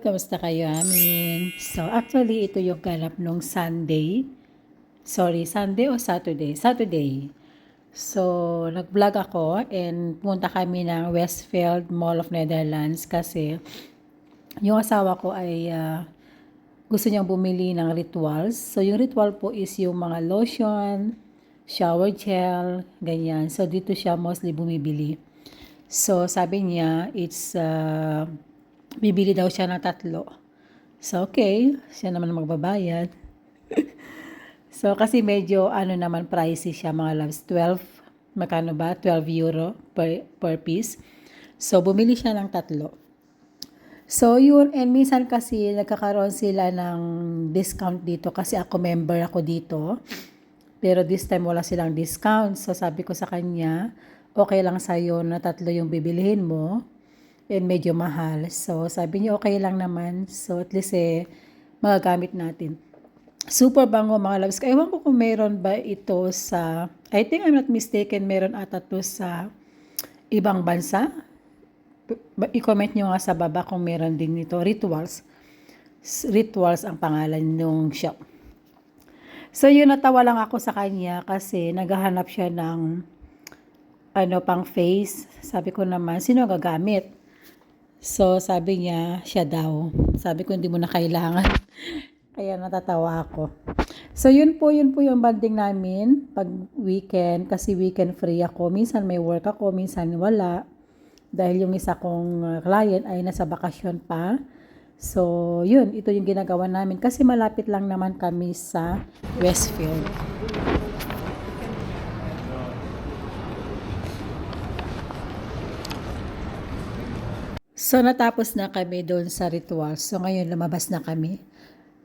kamusta kayo amin? So, actually, ito yung ganap nung Sunday. Sorry, Sunday o Saturday? Saturday. So, nag-vlog ako and pumunta kami ng Westfield Mall of Netherlands kasi yung asawa ko ay gusto niyang bumili ng rituals. So, yung ritual po is yung mga lotion, shower gel, ganyan. So, dito siya mostly bumibili. So, sabi niya, bibili daw siya ng 3. So, okay. Siya naman magbabayad. So, kasi medyo, naman, pricey siya, mga loves. 12, magkano ba? 12 euro per piece. So, bumili siya ng 3. So, yun. And minsan kasi, nagkakaroon sila ng discount dito kasi ako member ako dito. Pero this time, wala silang discount. So, sabi ko sa kanya, okay lang sa'yo na 3 yung bibilihin mo. And medyo mahal. So, sabi niya okay lang naman. So, at least magagamit natin. Super bango mga loves. Ewan ko kung meron ba ito sa, I think I'm not mistaken, meron ata to sa ibang bansa. I-comment nyo nga sa baba kung meron din nito. Rituals. Rituals ang pangalan ng shop. So, yun, natawa lang ako sa kanya kasi naghahanap siya ng pang face. Sabi ko naman, sino gagamit? So, sabi niya, siya daw. Sabi ko, hindi mo na kailangan. Kaya natatawa ako. So, yun po yung banding namin pag weekend. Kasi weekend free ako. Minsan may work ako, minsan wala. Dahil yung isa kong client ay nasa bakasyon pa. So, yun. Ito yung ginagawa namin. Kasi malapit lang naman kami sa Westfield. So, natapos na kami doon sa ritual. So, ngayon lumabas na kami.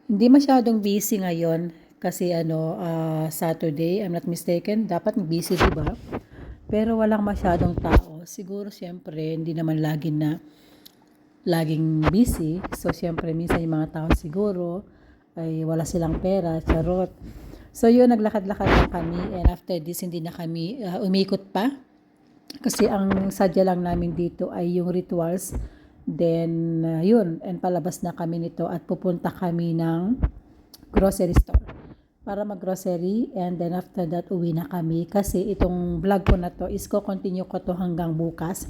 Hindi masyadong busy ngayon kasi Saturday, I'm not mistaken, dapat busy, diba? Pero walang masyadong tao. Siguro, siyempre, hindi naman laging busy. So, siyempre, minsan yung mga tao siguro ay wala silang pera, charot. So, yun, naglakad-lakad lang kami. And after this, hindi na kami umikot pa. Kasi ang sadya lang namin dito ay yung rituals. Then, yun. And palabas na kami nito at pupunta kami ng grocery store para mag-grocery. And then after that, uwi na kami. Kasi itong vlog ko na to is ko-continue ko to hanggang bukas.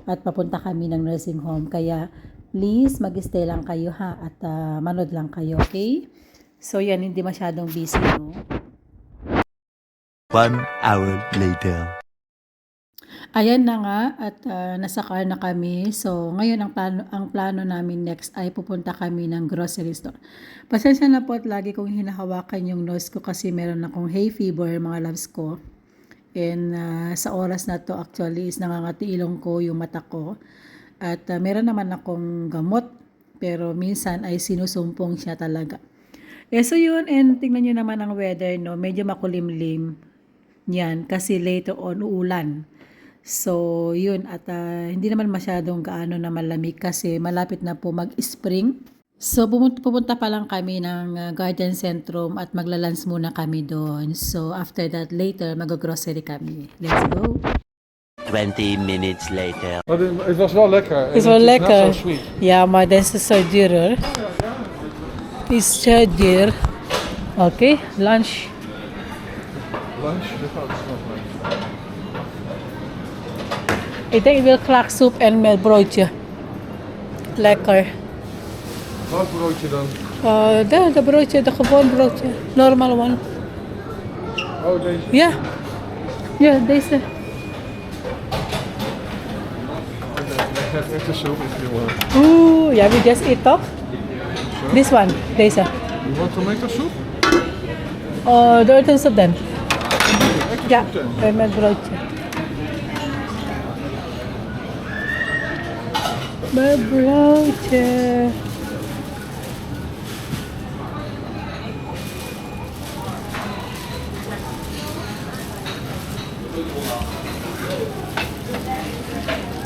At papunta kami ng nursing home. Kaya, please, mag-stay lang kayo ha. At manood lang kayo, okay? So, yan. Hindi masyadong busy, no? 1 hour later. Ayan na nga at nasa car na kami. So, ngayon ang plano namin next ay pupunta kami ng grocery store. Pasensya na po at lagi kong hinahawakan yung nose ko kasi meron akong hay fever, mga loves ko. And sa oras na to actually is nangangati ilong ko, yung mata ko. At meron naman akong gamot pero minsan ay sinusumpong siya talaga. So yun, and tingnan nyo naman ang weather, no? Medyo makulimlim yan kasi later on uulan. So, yun. At hindi naman masyadong gaano na malamig kasi malapit na po mag-spring. So, pupunta pa lang kami ng Garden Centrum at maglalans muna kami doon. So, after that, later, mag-grocery kami. Let's go! 20 minutes later. Maar het was wel lekker. Het is wel net lekker. zo sweet. Ja, maar deze is zo duurder. Het is zo duur. Oké, lunch. Lunch? Dat gaat het nog mee. Ik denk ik wil graag soep en met broodje. Lekker. Wat broodje dan? De broodje, de gewoon broodje. Normal one. Oh, deze. Ja. Ja, deze. Ik heb echt een soep if you want. Oeh, ja, we just eat toch? This one, deze. You want tomato soup? De eten soep dan. Echt Ja, soep dan? en met broodje. Met broodje.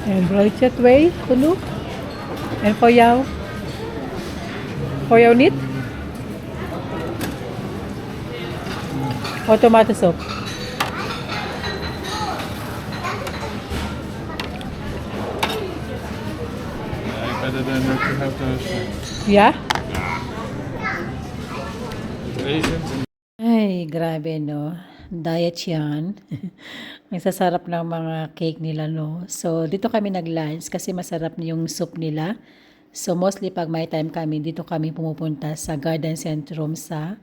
En broodje 2, genoeg. En voor jou? Voor jou niet? O tomatensoep? Ik ben better than what you have those Yeah? Asians. Ay, grabe no. Diet yan. Ang sasarap ng mga cake nila no. So, dito kami nag-lunch kasi masarap yung soup nila. So, mostly pag may time kami, dito kami pumupunta sa Garden Centrum sa,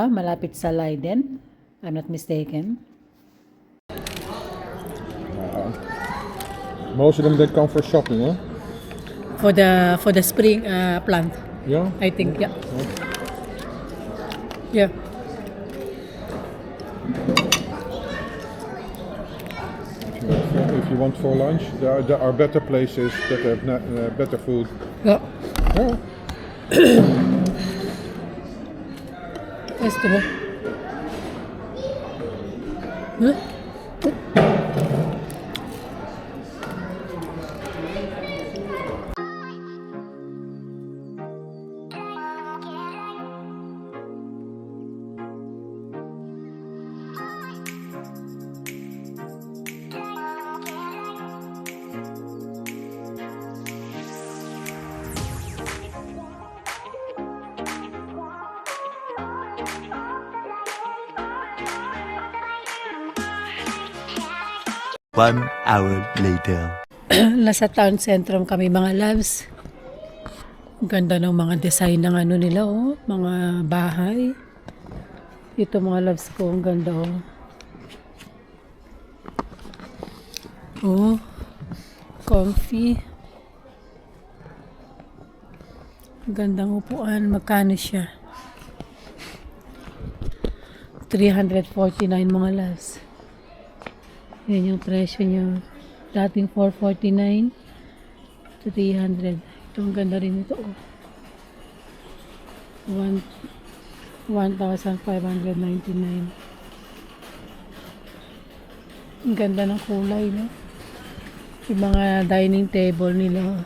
malapit sa Leiden. I'm not mistaken. Most of them, they come for shopping, huh? For the spring plant, Yeah? I think, yeah. Yeah. If you want for lunch, there are better places that have better food. Yeah. Yeah. Esto ba? Huh? 1 hour later. Nasa town centrum kami mga loves. Ang ganda ng mga design ng ano nila oh, mga bahay. Ito mga loves ko, ang ganda oh. Oh, comfy. Ang gandang upuan. Magkano siya? 349 mga loves. Yan yung presyo niya. Dating 449, 300. Ito ang ganda rin ito. Oh. 1,599. Ang ganda ng kulay, no? Yung mga dining table nila. Oh.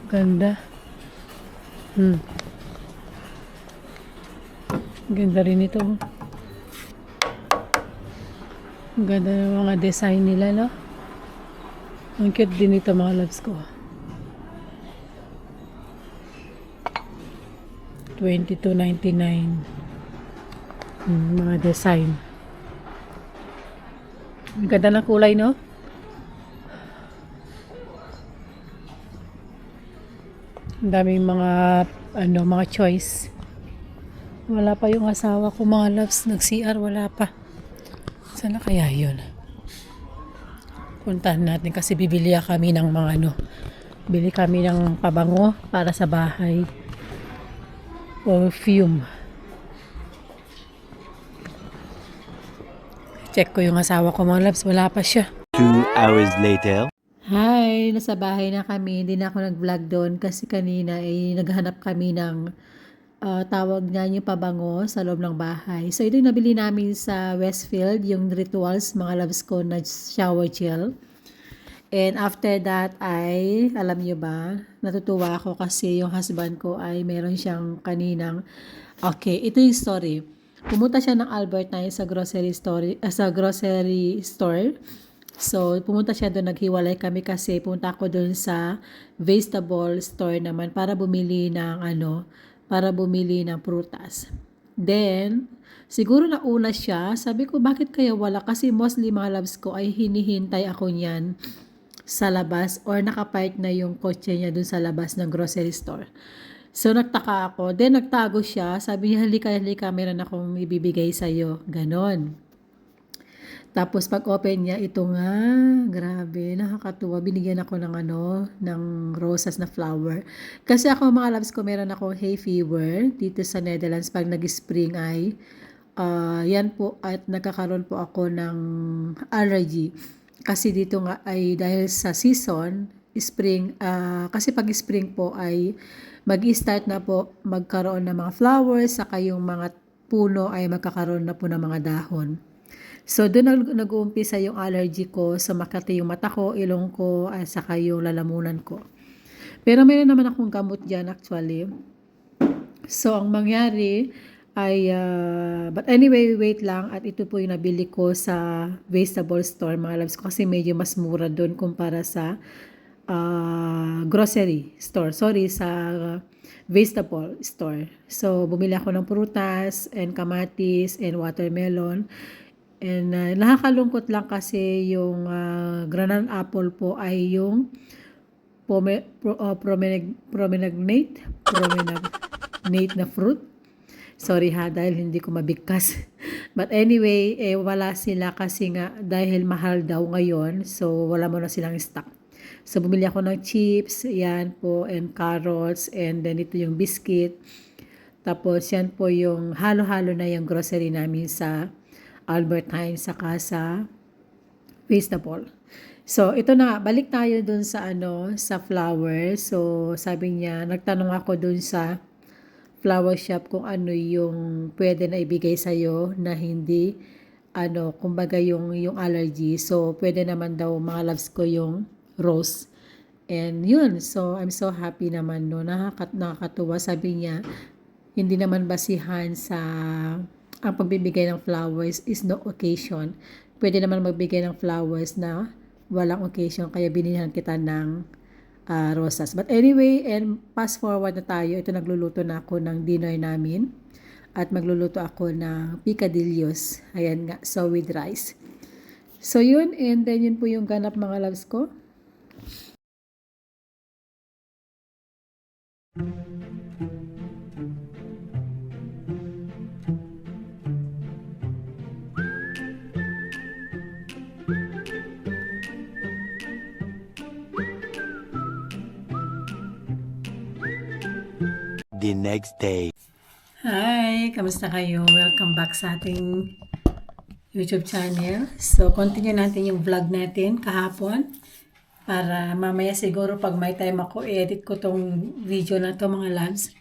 Ganda. Ang ganda rin ito. Oh. Ang ganda ng mga design nila, no? Ang cute din ito, mga loves ko. 22.99. Mga design. Ang ganda ng kulay, no? Ang daming mga, mga choice. Wala pa yung asawa ko, mga loves. Nag-CR, wala pa. Sana kaya yun? Puntahan natin kasi bibili kami ng mga bili kami ng pabango para sa bahay. Perfume. Check ko yung asawa ko mga loves, wala pa siya. 2 hours later. Hi, nasa bahay na kami. Hindi na ako nag-vlog doon kasi kanina ay naghanap kami ng tawag niya yung pabango sa loob ng bahay. So, ito yung nabili namin sa Westfield, yung Rituals, mga loves ko na shower gel. And after that ay, alam niyo ba, natutuwa ako kasi yung husband ko ay meron siyang kaninang, okay, ito yung story. Pumunta siya ng Albert Nine sa grocery store. So, pumunta siya doon, naghiwalay kami kasi pumunta ako doon sa vegetable store naman para bumili ng prutas. Then, siguro nauna siya. Sabi ko, bakit kaya wala? Kasi mostly mga loves ko ay hinihintay ako niyan sa labas or nakapark na yung kotse niya dun sa labas ng grocery store. So, nagtaka ako. Then, nagtago siya. Sabi niya, halika, meron akong ibibigay sa'yo. Ganon. Tapos pag open niya, ito nga, grabe, nakakatuwa. Binigyan ako ng rosas na flower. Kasi ako mga loves ko, meron akong hay fever dito sa Netherlands pag nag-spring ay, yan po at nagkakaroon po ako ng allergy. Kasi dito nga ay dahil sa season, spring, kasi pag spring po ay mag-start na po magkaroon ng mga flowers, saka yung mga puno ay magkakaroon na po ng mga dahon. So, doon nag-uumpisa yung allergy ko sa makati yung mata ko, ilong ko, at saka yung lalamunan ko. Pero meron naman akong gamot dyan actually. So, ang mangyari, But anyway, wait lang. At ito po yung nabili ko sa vegetable store, mga loves ko. Kasi medyo mas mura doon kumpara sa grocery store. Sorry, sa vegetable store. So, bumili ako ng prutas and kamatis and watermelon. And nakakalungkot lang kasi yung granada apple po ay yung promenade na fruit. Sorry ha, dahil hindi ko mabigkas. But anyway, wala sila kasi nga dahil mahal daw ngayon. So, wala mo na silang stock. So, bumili ako ng chips, yan po, and carrots, and then ito yung biscuit. Tapos, yan po yung halo-halo na yung grocery namin sa Albertine, saka sa vegetable. So, ito na, balik tayo dun sa sa flower. So, sabi niya, nagtanong ako dun sa flower shop kung ano yung pwede na ibigay sa'yo na hindi, kumbaga yung allergy. So, pwede naman daw mga loves ko yung rose. And yun, so I'm so happy naman no. Nakakatuwa, sabi niya, hindi naman basihan sa ang pagbibigay ng flowers is no occasion. Pwede naman magbigay ng flowers na walang occasion, kaya binilhan kita ng rosas. But anyway, and fast forward na tayo. Ito, nagluluto na ako ng dinner namin. At magluluto ako ng picadillos. Ayan nga, so with rice. So yun, and then yun po yung ganap mga loves ko. The next day. Hi! Kamusta kayo? Welcome back sa ating YouTube channel. So, continue natin yung vlog natin kahapon. Para mamaya siguro pag may time ako, i-edit ko tong video na to mga loves.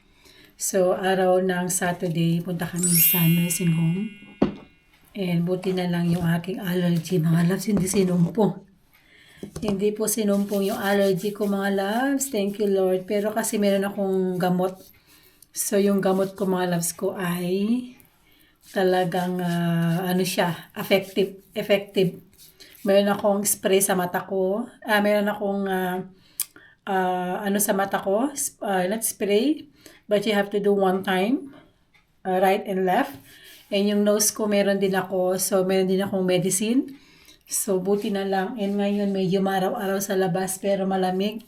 So, araw ng Saturday, punta kami sa nursing home. And buti na lang yung aking allergy mga loves, hindi sinumpong. Hindi po sinumpong yung allergy ko mga loves. Thank you Lord. Pero kasi meron akong gamot. So, yung gamot ko mga loves ko ay talagang effective. Meron akong spray sa mata ko. Meron akong sa mata ko, not spray, but you have to do one time, right and left. And yung nose ko meron din ako, so meron din akong medicine. So, buti na lang. And ngayon, medyo maraw-araw sa labas, pero malamig.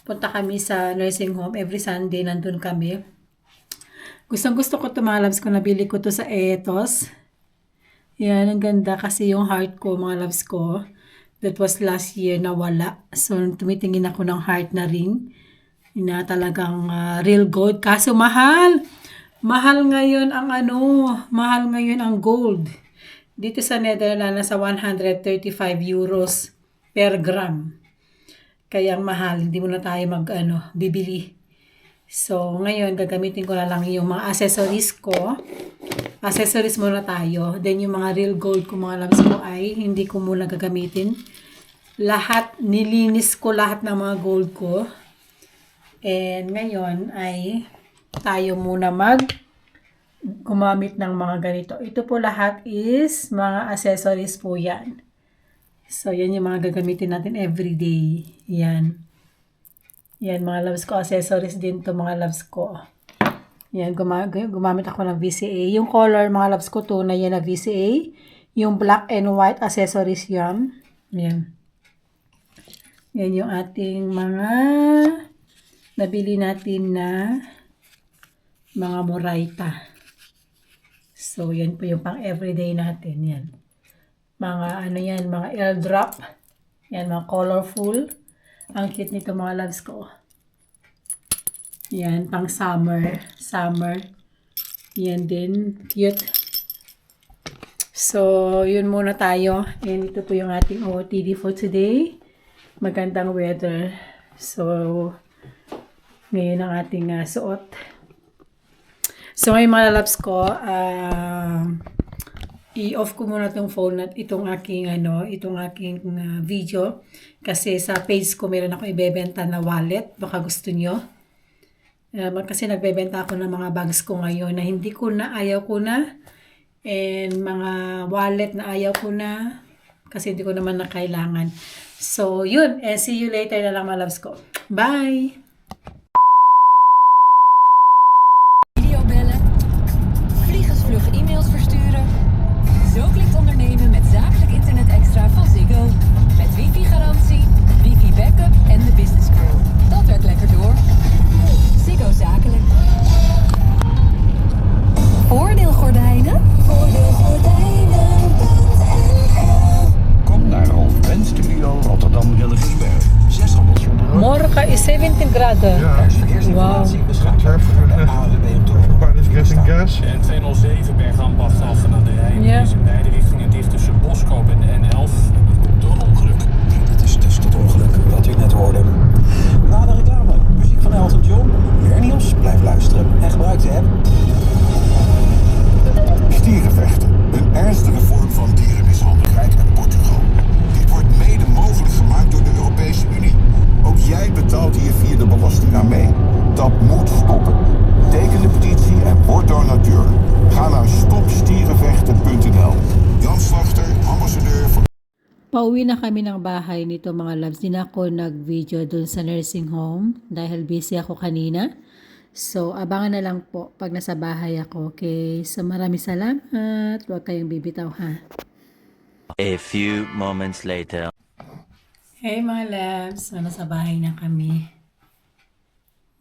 Punta kami sa nursing home. Every Sunday, nandun kami. Gustong-gusto ko ito, mga loves ko. Nabili ko to sa Etos. Yan, ang ganda kasi yung heart ko, mga loves ko. That was last year na wala. So, tumitingin ako ng heart na ring. Na talagang real gold. Kaso mahal. Mahal ngayon ang gold. Dito sa Netherlands, nasa 135 euros per gram. Kaya mahal, hindi mo na tayo bibili. So, ngayon, gagamitin ko na lang yung mga accessories ko. Accessories muna tayo. Then, yung mga real gold ko, mga loves ko, ay hindi ko muna gagamitin. Nilinis ko lahat ng mga gold ko. And ngayon, ay tayo muna gumamit ng mga ganito. Ito po lahat is mga accessories po yan. So, yan yung mga gagamitin natin everyday. Yan. Yan, mga loves ko. Accessories din to mga loves ko. Yan, gumamit ako ng VCA. Yung color, mga loves ko, tunay yan na VCA. Yung black and white accessories yan. Yan. Yan yung ating mga nabili natin na mga Moraita. So, yan po yung pang everyday natin. Yan. Mga airdrop. Yan, mga colorful. Ang cute nito mga loves ko. Yan, pang summer. Yan din, cute. So, yun muna tayo. And ito po yung ating OOTD for today. Magandang weather. So, ngayon ang ating suot. So, ngayon mga loves ko, i-off ko muna itong phone at itong aking video kasi sa page ko meron ako ibebenta na wallet, baka gusto nyo. Kasi nagbebenta ako ng mga bags ko ngayon na hindi ko na, ayaw ko na. And mga wallet na ayaw ko na. Kasi hindi ko naman na kailangan. So, yun. And see you later na lang, mga loves ko. Bye! Videobellen, vliegensvlug e-mails versturen. Zo klinkt ondernemen met zakelijk internet extra van Ziggo. Met wifi-garantie, wifi-backup en de business crew. Dat werkt lekker door. Ziggo Zakelijk. Voordeelgordijnen? Voordeelgordijnen.nl. Kom naar Rolf Ben Studio Rotterdam Willigersberg. 6 handelsverdragen. Morgen is 17 graden. Verkeersinformatie beschikbaar Careful. voor de ANWB op Everybody's getting gas. En 207 Bergambach Alphen aan de Rijn Ja. is in beide richtingen dicht tussen Boskoop en de N11. Dat komt door een ongeluk. Het is dus tot ongeluk wat u net hoorde. Na de reclame, muziek van Elton John. Weer nieuws, blijf luisteren en gebruik de app. Stierenvechten, een ernstige vorm van dierenmishandeling in Portugal. Dit wordt mede mogelijk gemaakt door de Europese Unie. Ook jij betaalt hier via de belasting aan mee. Dat moet stoppen. Teken de petitie en word donateur. Ga naar stopstierenvechten.nl. Jan Slachter, ambassadeur voor... Pauwi na kami ng bahay nito mga loves. Di na ako nag-video dun sa nursing home dahil busy ako kanina. So, abangan na lang po pag nasa bahay ako. Okay? So, maraming salamat. Huwag kayong bibitaw ha. A few moments later. Hey mga loves. So, nasa bahay na kami.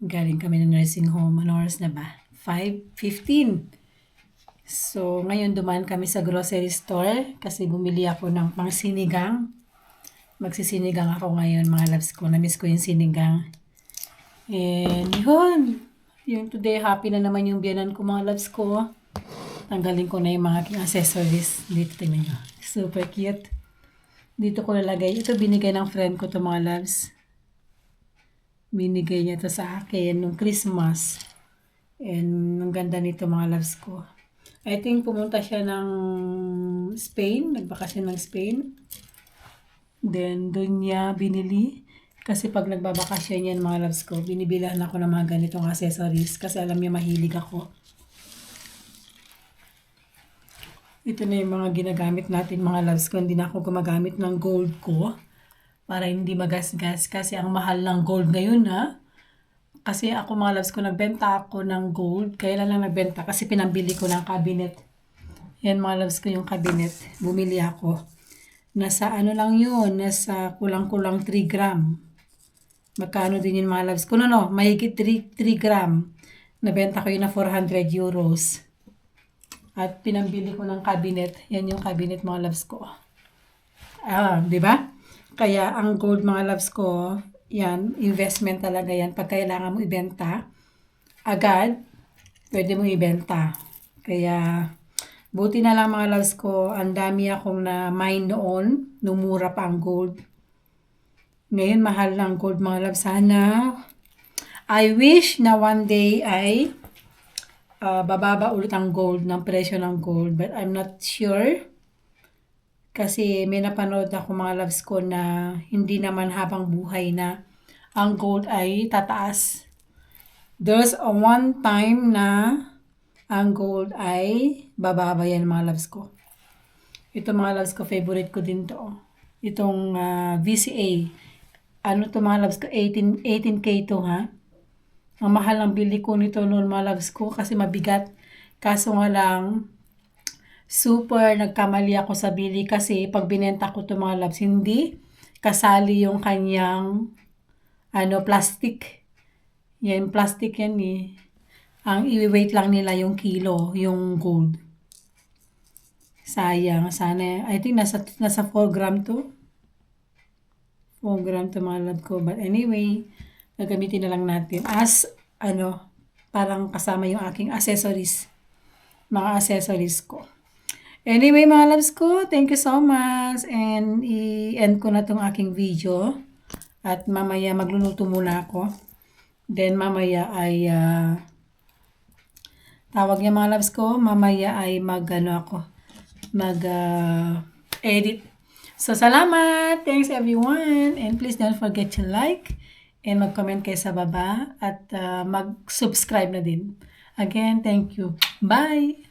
Galing kami ng nursing home. Ano oras na ba? 5:15. So, ngayon dumaan kami sa grocery store kasi bumili ako ng pang sinigang. Magsisinigang ako ngayon mga loves ko. Namiss ko yung sinigang. And yun. Yung today, happy na naman yung biyanan ko mga loves ko. Tanggalin ko na yung mga aking accessories. Dito, tingnan nyo. Super cute. Dito ko nalagay. Ito binigay ng friend ko to mga loves. Binigay niya to sa akin nung Christmas. And ang ganda nito mga loves ko. I think pumunta siya ng Spain. Nagbakasyon ng Spain. Then doon niya binili. Kasi pag nagbabakasyon yan mga loves ko, binibilahan ako ng mga ganitong accessories. Kasi alam niya mahilig ako. Ito na yung mga ginagamit natin mga loves ko. Hindi na ako gumagamit ng gold ko. Para hindi magasgas. Kasi ang mahal ng gold ngayon ha. Kasi ako mga loves ko, nagbenta ako ng gold. Kailan lang nagbenta? Kasi pinambili ko ng cabinet. Yan mga loves ko yung cabinet. Bumili ako. Nasa ano lang yun? Nasa kulang-kulang 3 gram. Magkano din yung mga loves ko? No, mahigit 3 gram. Nabenta ko yun na 400 euros. At pinambili ko ng cabinet. Yan yung cabinet mga loves ko. Di ba? Kaya ang gold mga loves ko, yan, investment talaga yan. Pag kailangan mo ibenta, agad, pwede mo ibenta. Kaya, buti na lang mga loves ko, ang dami akong na-mine noon, nung mura pa ang gold. Ngayon, mahal ng gold mga loves. Sana, I wish na one day ay bababa ulit ang gold, ng presyo ng gold. But I'm not sure. Kasi may napanood ako mga loves ko na hindi naman habang buhay na ang gold ay tataas. There's a one time na ang gold ay bababa yan mga loves ko. Ito mga loves ko, favorite ko din to. Itong VCA. Ano to mga loves ko? 18K to ha. Ang mahal ng bili ko nito noon mga loves ko kasi mabigat. Kaso nga lang, super nagkamali ako sa bili kasi pag binenta ko to mga loves, hindi kasali yung kanyang plastic. Yan, plastic yan eh. Ang i-weight lang nila yung kilo, yung gold. Sayang, sana, I think nasa 4 gram to. 4 gram to mga love ko. But anyway, gagamitin na lang natin as, parang kasama yung aking accessories. Mga accessories ko. Anyway, mga loves ko, thank you so much. And i-end ko na tong aking video. At mamaya magluluto muna ako. Then mamaya ay, tawag niya mga loves ko, mamaya ay mag-edit. So, salamat! Thanks everyone! And please don't forget to like and mag-comment kayo sa baba at mag-subscribe na din. Again, thank you. Bye!